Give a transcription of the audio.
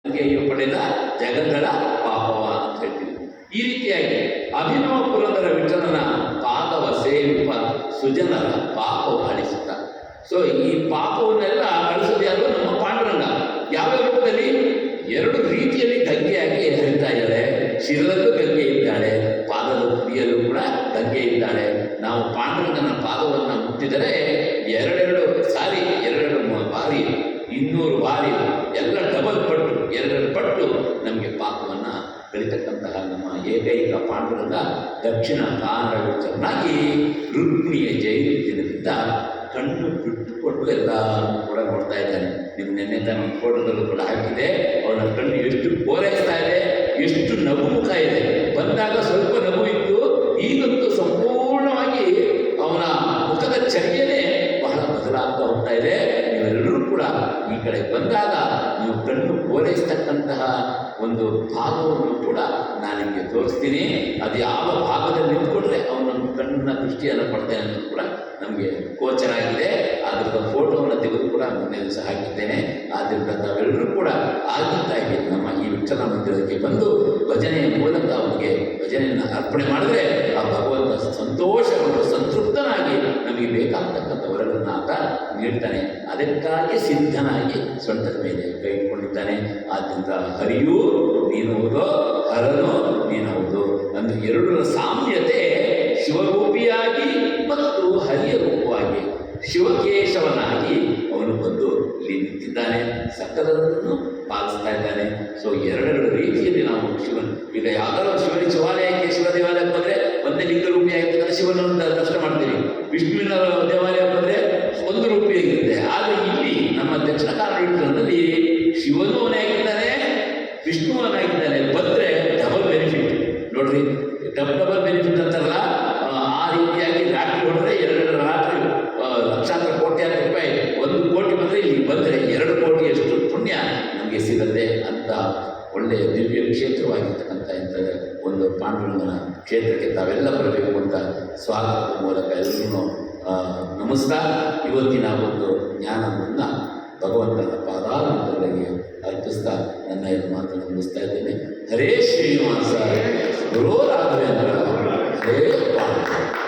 ಗಂಗೆಯು ಪಡೆದ ಜಗಗಳ ಪಾಪವ ಅಂತ ಹೇಳ್ತೀವಿ. ಈ ರೀತಿಯಾಗಿ ಅಭಿನವ ಪುರಂದರ ವಿಠಲನ ಪಾದವ ಸೇವಿಪ ಸುಜನರ ಪಾಪವ ಅಳಿಸುತ್ತ. ಸೊ ಈ ಪಾಪವನ್ನೆಲ್ಲ ಅಳಿಸೋದು ಯಾರು? ನಮ್ಮ ಪಾಂಡುರಂಗ. ಯಾವ ರೂಪದಲ್ಲಿ? ಎರಡು ರೀತಿಯಲ್ಲಿ ಗಂಗೆಯಾಗಿ ಹರಿತಾ ಇದ್ದಾಳೆ. ಶಿರದಲ್ಲೂ ಗಂಗೆ ಇದ್ದಾಳೆ, ಪಾದದ ತುದಿಯಲ್ಲೂ ಕೂಡ ಗಂಗೆ ಇದ್ದಾಳೆ. ನಾವು ಪಾಂಡುರಂಗನ ಪಾದವನ್ನು ಮುಟ್ಟಿದರೆ ಎರಡೆರಡು ಸಾರಿ, ಎರಡೆರಡು ಬಾರಿ, 200 ಬಾರಿ, ಎಲ್ಲ ಡಬಲ್ ಪಟ್ಟು, ಎರಡೆರಡು ಪಟ್ಟು ನಮಗೆ ಪಾಪವನ್ನು ಕಳಿತಕ್ಕಂತಹ ನಮ್ಮ ಏಕೈಕ ಪಾಂಡುರಂಗ ದಕ್ಷಿಣ ಕಾನಡ ಚೆನ್ನಾಗಿ ರುಕ್ಮಿಣಿಯ ಜಯಂತಿನಿಂದ ಕಣ್ಣು ಬಿಟ್ಟುಕೊಟ್ಟು ಎಲ್ಲ ಕೂಡ ನೋಡ್ತಾ ಇದ್ದಾನೆ. ನೀವು ನಿನ್ನೆ ತನ್ನ ಫೋಟೋದಲ್ಲೂ ಕೂಡ ಹಾಕಿದೆ. ಅವನ ಕಣ್ಣು ಎಷ್ಟು ಪೂರೈಸ್ತಾ ಇದೆ, ಎಷ್ಟು ನಗುಮುಖ ಇದೆ. ಬಂದಾಗ ಸ್ವಲ್ಪ ನಗು ಇತ್ತು, ಈಗಂತೂ ಸಂಪೂರ್ಣವಾಗಿ ಅವನ ಮುಖದ ಚರ್ಯೆನೇ ಬಹಳ ಬದಲಾಗ್ತಾ ಹೋಗ್ತಾ ಇದೆ. ನೀವೆಲ್ಲರೂ ಕೂಡ ಈ ಕಡೆ ಬಂದಾಗ ನೀವು ಕಣ್ಣು ಪೂರೈಸ್ತಕ್ಕಂತಹ ಒಂದು ಭಾಗವನ್ನು ಕೂಡ ನಾನು ನಿಮಗೆ ತೋರಿಸ್ತೀನಿ. ಅದು ಯಾವ ಭಾಗದಲ್ಲಿ ನಿಂತ್ಕೊಂಡ್ರೆ ಅವನ ಕಣ್ಣಿನ ದೃಷ್ಟಿಯನ್ನು ಪಡ್ತೇನೆ ಅನ್ನೋದು ಕೂಡ ನಮಗೆ ಗೋಚರ ಆಗಿದೆ. ಅದರ ಫೋಟೋವನ್ನು ತೆಗೆದು ಕೂಡ ಮೊನ್ನೆ ದಿವಸ ಹಾಕಿದ್ದೇನೆ. ಆದ್ದರಿಂದ ತಾವೆಲ್ಲರೂ ಕೂಡ ಆಗಿದ್ದಾಗಿ ನಮ್ಮ ಈ ವಿಠಲ ಮಂದಿರಕ್ಕೆ ಬಂದು ಭಜನೆಯ ಮೂಲಕ ಅವನಿಗೆ ಭಜನೆಯನ್ನು ಅರ್ಪಣೆ ಮಾಡಿದ್ರೆ ಆ ಭಗವಂತ ಸಂತೋಷವನ್ನು ಸಂತೃಪ್ತನಾಗಿ ನಮಗೆ ಬೇಕಾಗ್ತಕ್ಕಂಥ ವರಗಳನ್ನು ಆತ ನೀಡ್ತಾನೆ. ಅದಕ್ಕಾಗಿ ಸಿದ್ಧನಾಗಿ ಸೊಂಟದ ಮೇಲೆ ಕೈ ಇಟ್ಕೊಂಡಿದ್ದಾನೆ. ಆದ್ದರಿಂದ ಹರಿಯೂ ನೀನು ಹೌದು, ಹರನು ನೀನು ಹೌದು. ಅಂದರೆ ಎರಡರ ಸಾಮ್ಯತೆ ಶಿವರೂಪಿಯಾಗಿ ಮತ್ತು ಹರಿಯ ರೂಪವಾಗಿ ಶಿವಕೇಶವನಾಗಿ ಅವನು ಬಂದು ಇಲ್ಲಿ ನಿಂತಿದ್ದಾನೆ, ಸಕಲರನ್ನು ಪಾಲಿಸ್ತಾ ಇದ್ದಾನೆ. ಸೊ ಎರಡೆರಡು ರೀತಿಯಲ್ಲಿ ನಾವು ಶಿವನ್, ಈಗ ಯಾವ್ದಾದ್ರು ಶಿವನ ಶಿವಾಲಯಕ್ಕೆ, ಶಿವ ದೇವಾಲಯಕ್ಕೆ ಬಂದರೆ ಒಂದೇ ಲಿಂಗ ರೂಪಿಯಾಗಿರ್ತಕ್ಕಂಥ ಶಿವನನ್ನು ದರ್ಶನ ಮಾಡ್ತೀವಿ. ವಿಷ್ಣುವಿನ ದೇವಾಲಯಕ್ಕೆ ಬಂದರೆ ಒಂದು ರೂಪಿಯಾಗಿರುತ್ತೆ. ಆದರೆ ಇಲ್ಲಿ ನಮ್ಮ ದಕ್ಷಿಣ ಕನ್ನಡದಲ್ಲಿ ಶಿವನು ಅವನಾಗಿದ್ದಾನೆ, ವಿಷ್ಣು ಅವನಾಗಿದ್ದಾನೆ. ಬಂದರೆ ಡಬಲ್ ಬೆನಿಫಿಟ್ ನೋಡ್ರಿ, ಡಬಲ್ ಬೆನಿಫಿಟ್ ಅಂತಾರಲ್ಲ, ಆ ರೀತಿಯಾಗಿ ರಾತ್ರಿ ಹೊಡೆದ್ರೆ ಎರಡು ರಾತ್ರಿ ಲಕ್ಷಾಂತರ ಕೋಟ್ಯಾಂತರ ರೂಪಾಯಿ, 1 ಕೋಟಿ ಬಂದರೆ ಇಲ್ಲಿ ಬಂದರೆ 2 ಕೋಟಿಯಷ್ಟು ಪುಣ್ಯ ನಮಗೆ ಸಿಗುತ್ತೆ ಅಂತ ಒಳ್ಳೆಯ ದಿವ್ಯ ಕ್ಷೇತ್ರವಾಗಿರ್ತಕ್ಕಂಥ ಇಂಥ ಒಂದು ಪಾಂಡುರಂಗನ ಕ್ಷೇತ್ರಕ್ಕೆ ತಾವೆಲ್ಲ ಬರಬೇಕು ಅಂತ ಸ್ವಾಗತದ ಮೂಲಕ ಎಲ್ಲರೂ ನಮಸ್ಕಾರ. ಇವತ್ತಿನ ಒಂದು ಜ್ಞಾನವನ್ನು ಭಗವಂತನ ಪಾದಾರಗಳಿಗೆ ಅರ್ಪಿಸ್ತಾ ನನ್ನ ಮಾತನ್ನು ಮುಗಿಸ್ತಾ ಇದ್ದೇನೆ. ಹರೇ ಶ್ರೀನಿವಾಸ, ಗುರು ರಾಘವೇಂದ್ರ, ಹರೇ ಪಾಂಡುರಂಗ.